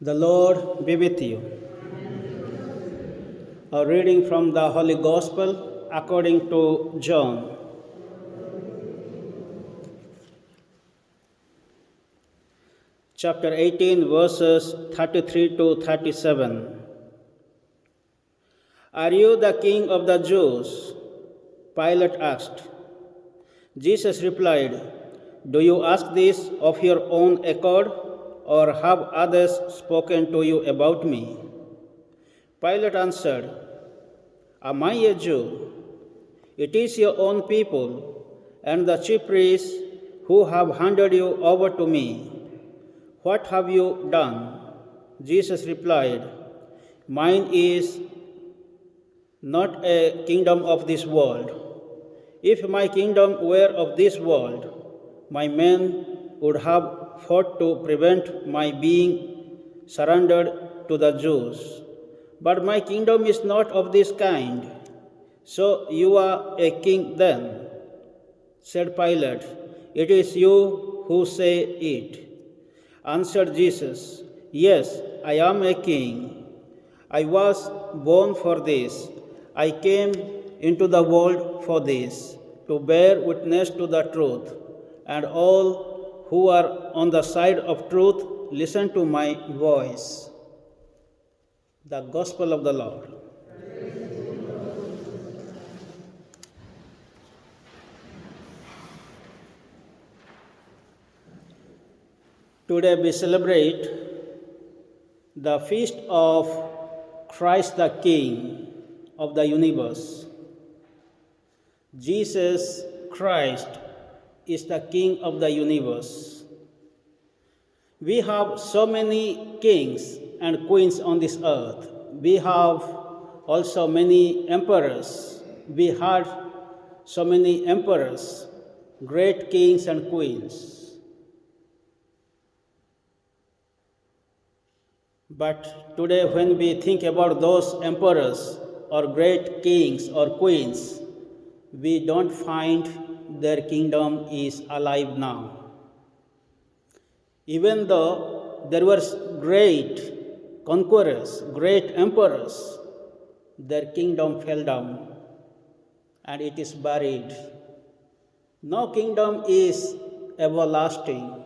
The Lord be with you. A reading from the Holy Gospel according to John. Chapter 18, verses 33 to 37. Are you the king of the Jews? Pilate asked. Jesus replied, Do you ask this of your own accord, or have others spoken to you about me? Pilate answered, Am I a Jew? It is your own people and the chief priests who have handed you over to me. What have you done? Jesus replied, Mine is not a kingdom of this world. If my kingdom were of this world, my men would have fought to prevent my being surrendered to the Jews. But my kingdom is not of this kind. So you are a king then, said Pilate. It is you who say it. Answered Jesus, Yes, I am a king. I was born for this. I came into the world for this, to bear witness to the truth. And all who are on the side of truth listen to my voice. The Gospel of the Lord. Today we celebrate the feast of Christ the King of the universe. Jesus Christ is the King of the universe. We have so many kings and queens on this earth. We have also many emperors. We had so many emperors, great kings and queens. But today, when we think about those emperors or great kings or queens, we don't find their kingdom is alive now. Even though there were great conquerors, great emperors, their kingdom fell down and it is buried. No kingdom is everlasting.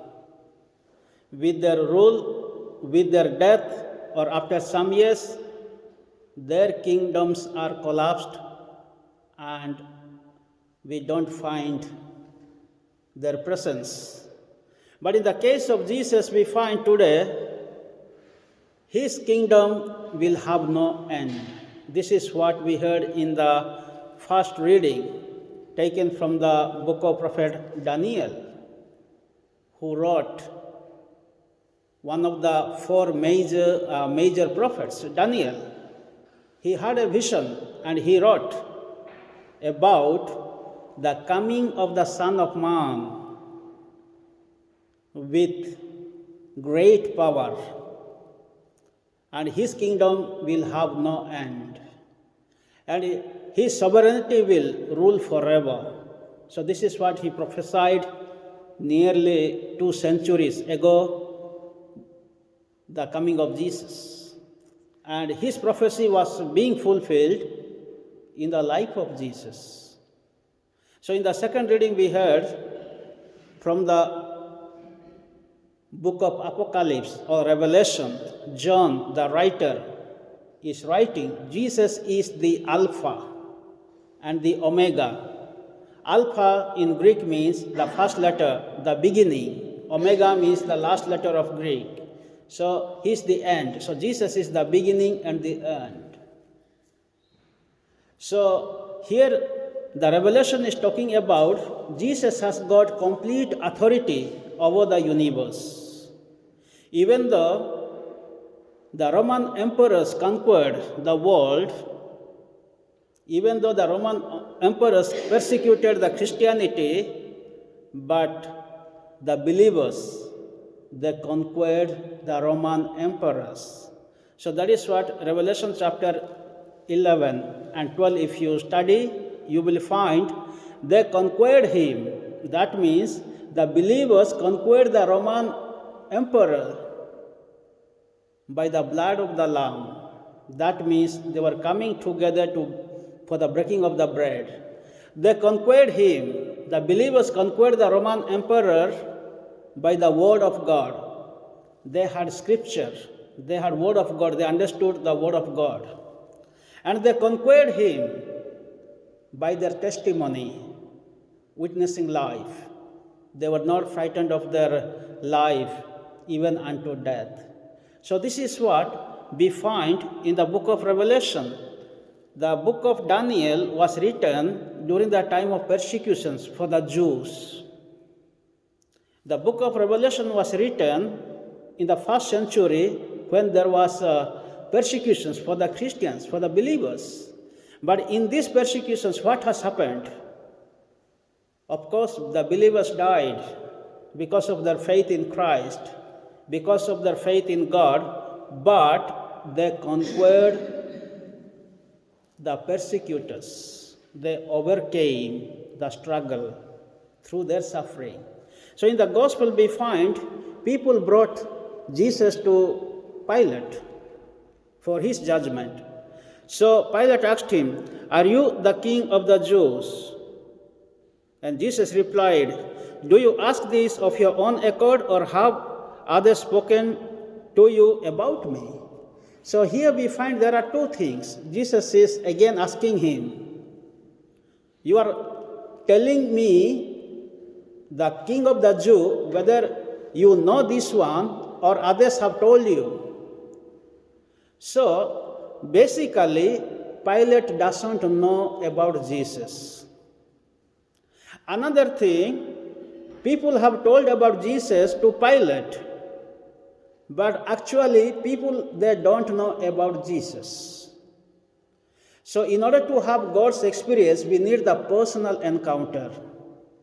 With their rule, with their death, or after some years, their kingdoms are collapsed and we don't find their presence. But in the case of Jesus, we find today his kingdom will have no end. This is what we heard in the first reading taken from the book of prophet Daniel, who wrote, one of the four major prophets, Daniel. He had a vision and he wrote about the coming of the Son of Man with great power, and his kingdom will have no end, and his sovereignty will rule forever. So this is what he prophesied nearly 2 centuries ago, the coming of Jesus. And his prophecy was being fulfilled in the life of Jesus. So in the second reading we heard from the book of Apocalypse or Revelation, John, the writer, is writing, Jesus is the Alpha and the Omega. Alpha in Greek means the first letter, the beginning. Omega means the last letter of Greek. So he's the end. So Jesus is the beginning and the end. So here the Revelation is talking about Jesus has got complete authority over the universe. Even though the Roman emperors conquered the world, even though the Roman emperors persecuted the Christianity, but the believers, they conquered the Roman emperors. So that is what Revelation chapter 11 and 12, if you study, you will find they conquered him. That means the believers conquered the Roman emperor by the blood of the Lamb. That means they were coming together for the breaking of the bread. They conquered him. The believers conquered the Roman emperor by the word of God. They had scripture. They had word of God. They understood the word of God. And they conquered him by their testimony, witnessing life. They were not frightened of their life, even unto death. So this is what we find in the book of Revelation. The book of Daniel was written during the time of persecutions for the Jews. The book of Revelation was written in the first century when there was persecutions for the Christians, for the believers. But in these persecutions, what has happened? Of course, the believers died because of their faith in Christ, because of their faith in God, but they conquered the persecutors. They overcame the struggle through their suffering. So in the gospel we find people brought Jesus to Pilate for his judgment. So Pilate asked him, "Are you the king of the Jews?" And Jesus replied, "Do you ask this of your own accord, or have others spoken to you about me?" So here we find there are two things. Jesus is again asking him, "You are telling me, the king of the Jew, whether you know this one or others have told you." So basically, Pilate doesn't know about Jesus. Another thing, people have told about Jesus to Pilate, but actually people, they don't know about Jesus. So in order to have God's experience, we need the personal encounter,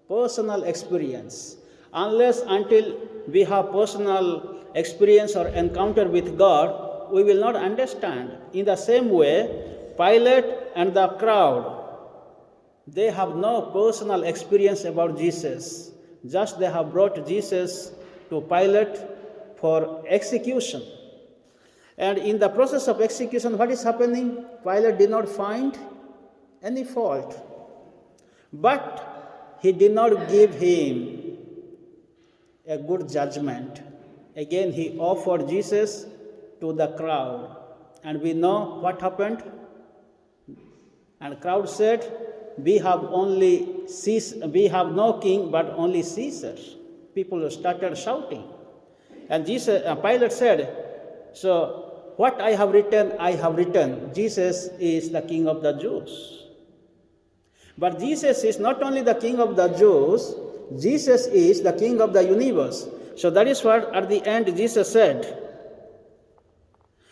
personal experience. Unless until we have personal experience or encounter with God, we will not understand. In the same way, Pilate and the crowd, they have no personal experience about Jesus. Just they have brought Jesus to Pilate for execution. And in the process of execution, what is happening? Pilate did not find any fault. But he did not give him a good judgment. Again, he offered Jesus to the crowd. And we know what happened. And the crowd said, we have no king but only Caesar. People started shouting. And Pilate said, "So what I have written. Jesus is the king of the Jews." But Jesus is not only the king of the Jews, Jesus is the king of the universe. So that is what at the end Jesus said,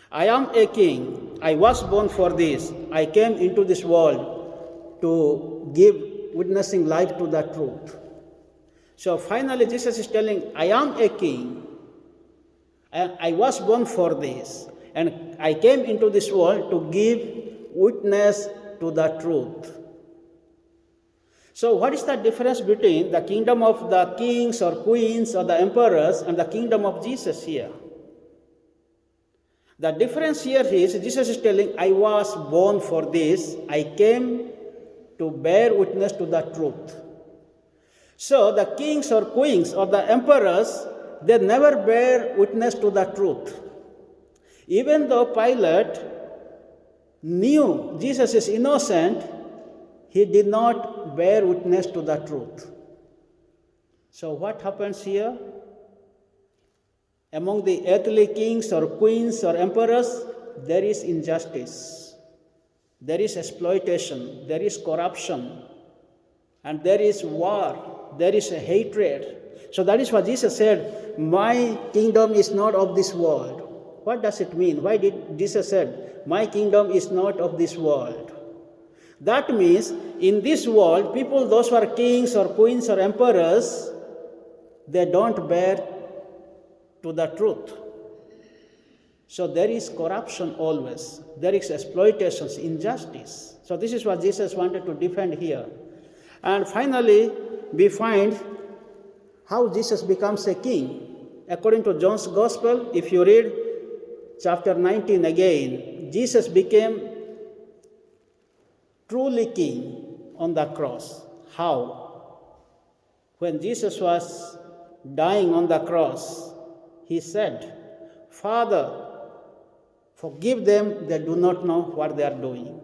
"I am a king. I was born for this. I came into this world to give witnessing life to the truth." So finally Jesus is telling, I am a king. I was born for this. And I came into this world to give witness to the truth. So what is the difference between the kingdom of the kings or queens or the emperors and the kingdom of Jesus here? The difference here is Jesus is telling, I was born for this. I came to bear witness to the truth. So the kings or queens or the emperors, they never bear witness to the truth. Even though Pilate knew Jesus is innocent, he did not bear witness to the truth. So what happens here? Among the earthly kings or queens or emperors, there is injustice. There is exploitation. There is corruption. And there is war. There is a hatred. So that is what Jesus said, my kingdom is not of this world. What does it mean? Why did Jesus said, my kingdom is not of this world? That means in this world, people, those who are kings or queens or emperors, they don't bear to the truth. So there is corruption always. There is exploitation, injustice. So this is what Jesus wanted to defend here. And finally, we find how Jesus becomes a king. According to John's Gospel, if you read chapter 19 again, Jesus became truly king on the cross. How? When Jesus was dying on the cross, he said, Father, forgive them, they do not know what they are doing.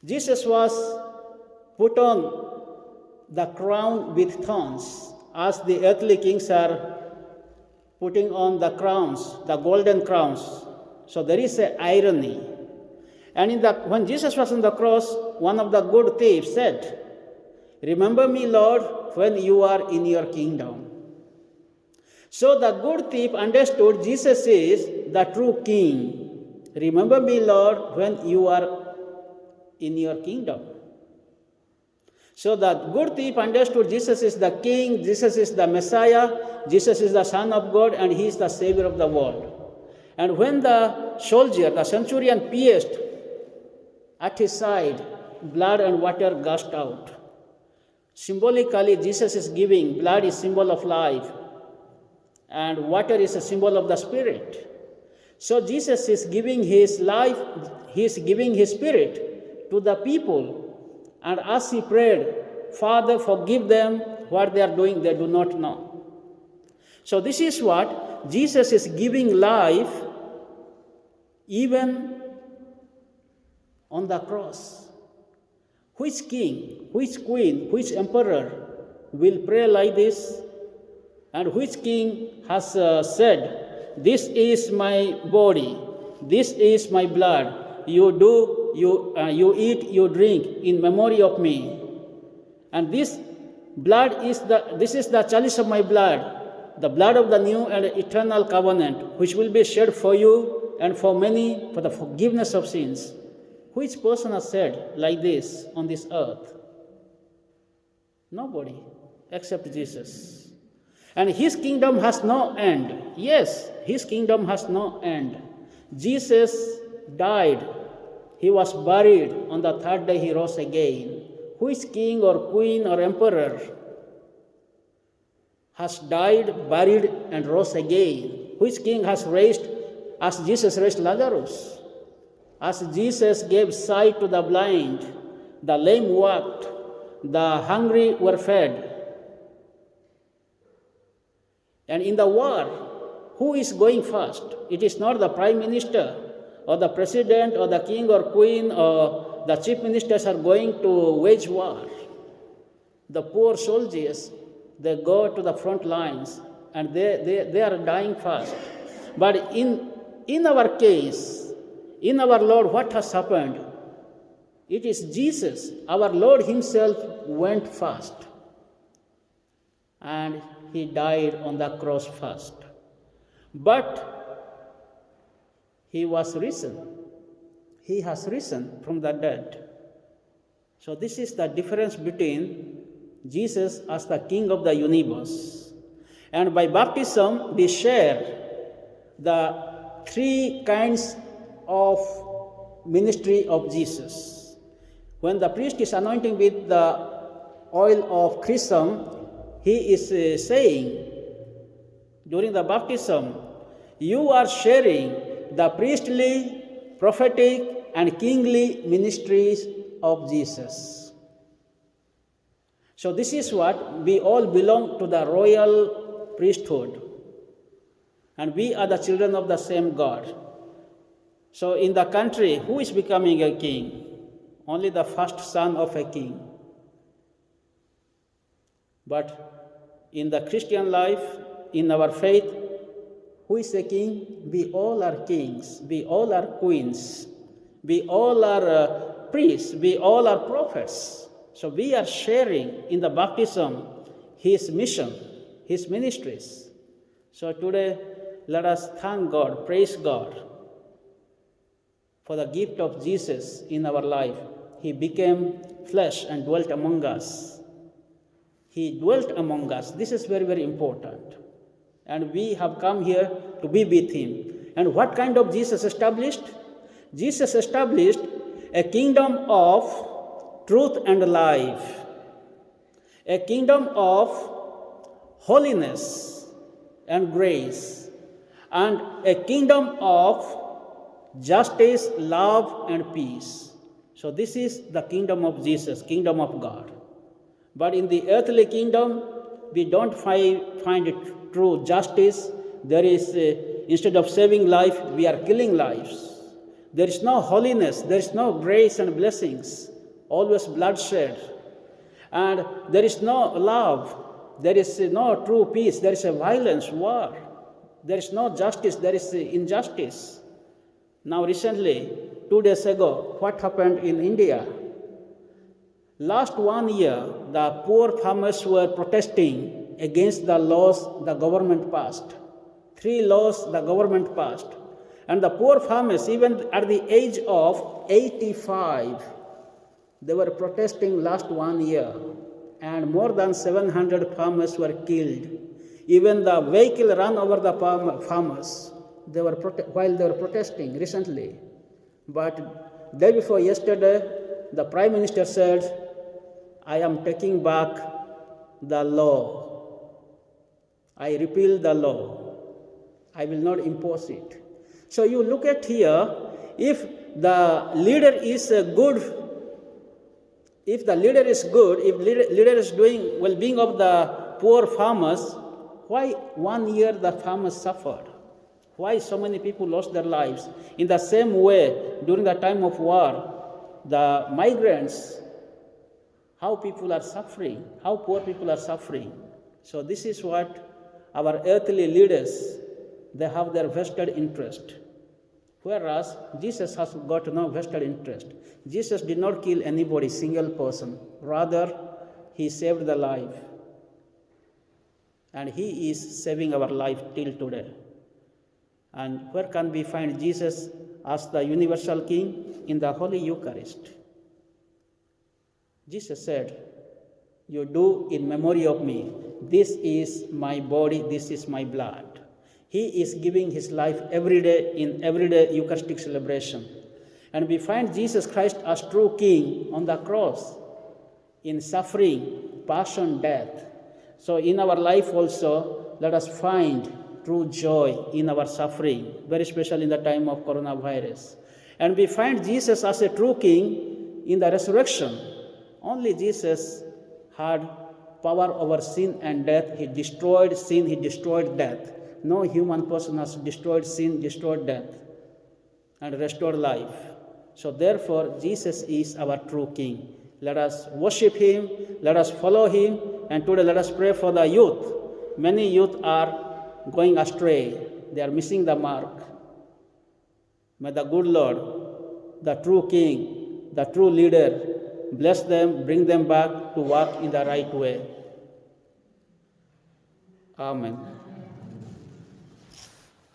Jesus was put on the crown with thorns, as the earthly kings are putting on the crowns, the golden crowns. So there is an irony. And when Jesus was on the cross, one of the good thieves said, Remember me, Lord, when you are in your kingdom. So the good thief understood Jesus is the true king. Remember me, Lord, when you are in your kingdom. So the good thief understood Jesus is the king, Jesus is the Messiah, Jesus is the Son of God, and he is the Savior of the world. And when the soldier, the centurion, pierced at his side, blood and water gushed out. Symbolically, Jesus is giving, blood is symbol of life, and water is a symbol of the Spirit. So Jesus is giving his life, he is giving his Spirit to the people. And as he prayed, Father, forgive them what they are doing, they do not know. So this is what Jesus is giving life even on the cross. Which king, which queen, which emperor will pray like this? And which king has said, This is my body, this is my blood. You eat, you drink in memory of me. And this is the chalice of my blood, the blood of the new and eternal covenant, which will be shed for you and for many for the forgiveness of sins. Which person has said like this on this earth? Nobody except Jesus. And his kingdom has no end. Yes, his kingdom has no end. Jesus died. He was buried. On the third day he rose again. Which king or queen or emperor has died, buried, and rose again? Which king has raised, as Jesus raised Lazarus? As Jesus gave sight to the blind, the lame walked, the hungry were fed. And in the war, who is going first? It is not the prime minister or the president or the king or queen or the chief ministers are going to wage war. The poor soldiers, they go to the front lines and they are dying fast. But in our case, in our Lord, what has happened? It is Jesus, our Lord himself went first. And he died on the cross first. But he was risen. He has risen from the dead. So this is the difference between Jesus as the King of the universe. And by baptism, we share the three kinds of ministry of Jesus. When the priest is anointing with the oil of chrism, he is saying during the baptism, you are sharing the priestly, prophetic, and kingly ministries of Jesus. So this is what we all belong to, the royal priesthood. And we are the children of the same God. So in the country, who is becoming a king? Only the first son of a king. But in the Christian life, in our faith, who is a king? We all are kings. We all are queens. We all are priests. We all are prophets. So we are sharing in the baptism his mission, his ministries. So today, let us thank God, praise God for the gift of Jesus in our life. He became flesh and dwelt among us. He dwelt among us. This is very, very important. And we have come here to be with him. And what kind of Jesus established? Jesus established a kingdom of truth and life, a kingdom of holiness and grace, and a kingdom of justice, love, and peace. So this is the kingdom of Jesus, kingdom of God. But in the earthly kingdom, we don't find true justice. There is, instead of saving life, we are killing lives. There is no holiness, there is no grace and blessings, always bloodshed. And there is no love, there is no true peace, there is a violence, war. There is no justice, there is injustice. Now recently, 2 days ago, what happened in India? Last 1 year, the poor farmers were protesting against the laws the government passed. 3 laws the government passed. And the poor farmers, even at the age of 85, they were protesting last 1 year. And more than 700 farmers were killed. Even the vehicle ran over the farmers while they were protesting recently. But day before yesterday, the Prime Minister said, I am taking back the law. I repeal the law. I will not impose it. So you look at here, if the leader is good, if leader is doing well-being of the poor farmers, why 1 year the farmers suffered? Why so many people lost their lives? In the same way, during the time of war, the migrants, how people are suffering, how poor people are suffering. So this is what our earthly leaders, they have their vested interest. Whereas Jesus has got no vested interest. Jesus did not kill anybody, single person. Rather, he saved the life. And he is saving our life till today. And where can we find Jesus as the universal King? In the Holy Eucharist. Jesus said, you do in memory of me. This is my body, this is my blood. He is giving his life every day in everyday Eucharistic celebration. And we find Jesus Christ as true King on the cross, in suffering, passion, death. So in our life also, let us find true joy in our suffering, very especially in the time of coronavirus. And we find Jesus as a true King in the resurrection. Only Jesus had power over sin and death. He destroyed sin, he destroyed death. No human person has destroyed sin, destroyed death, and restored life. So therefore, Jesus is our true King. Let us worship him, let us follow him, and today let us pray for the youth. Many youth are going astray. They are missing the mark. May the good Lord, the true King, the true leader, bless them, bring them back to walk in the right way. Amen.